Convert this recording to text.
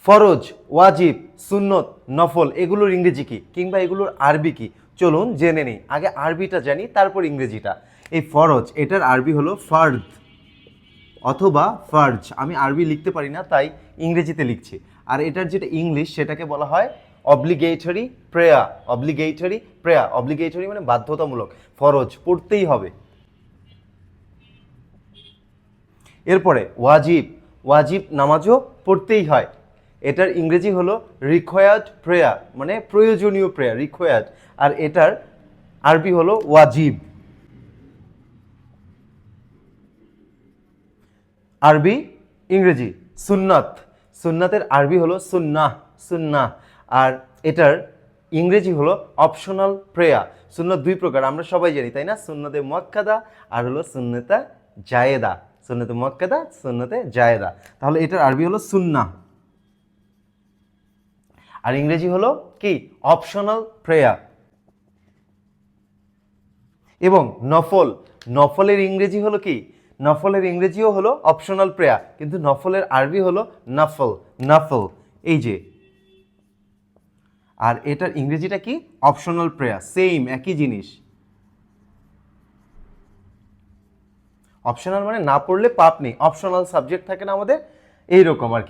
ফরজ, ওয়াজিব, সুন্নত, নফল এগুলোর ইংরেজি কি কিংবা এগুলোর আরবি কি চলুন জেনে নিই। আগে আরবিটা জানি, তারপর ইংরেজিটা। এই ফরজ, এটার আরবি হলো ফার্দ অথবা ফার্জ। আমি আরবি লিখতে পারি না, তাই ইংরেজিতে লিখছি। আর এটার যেটা ইংলিশ, সেটাকে বলা হয় obligatory prayer. Obligatory prayer, obligatory মানে বাধ্যতামূলক, ফরজ পড়তেই হবে। এরপরে ওয়াজিব, ওয়াজিব নামাজও পড়তেই হয়। এটার ইংরেজি হলো রিকোয়ার্ড প্রেয়ার, মানে প্রয়োজনীয় প্রেয়ার, রিকোয়ার্ড। আর এটার আরবি হলো ওয়াজিব। আরবি, ইংরেজি। সুন্নাত, সুন্নাতের আরবি হলো সুন্নাহ, সুন্নাহ। আর এটার ইংরেজি হলো অপশনাল প্রেয়ার। সুন্নাত দুই প্রকার, আমরা সবাই জানি তাই না? সুন্নতে মুআক্কাদা আর হলো সুন্নতে জায়েদা। সুন্নতে মুআক্কাদা, সুন্নতে জায়েদা। তাহলে এটার আরবি হলো সুন্নাহ, আর ইংরেজি হলো কি? Optional prayer. এবং নফল, নফলের ইংরেজি হলো কি? নফলের ইংরেজিও হলো অপশনাল প্রেয়ার, কিন্তু নফলের আরবি হলো নফল, নফল, এই যে। আর এটার ইংরেজিটা কি? অপশনাল প্রেয়ার, সেম একই জিনিস। অপশনাল মানে না পড়লে পাপ নেই, অপশনাল সাবজেক্ট থাকে না আমাদের, এইরকম আর কি।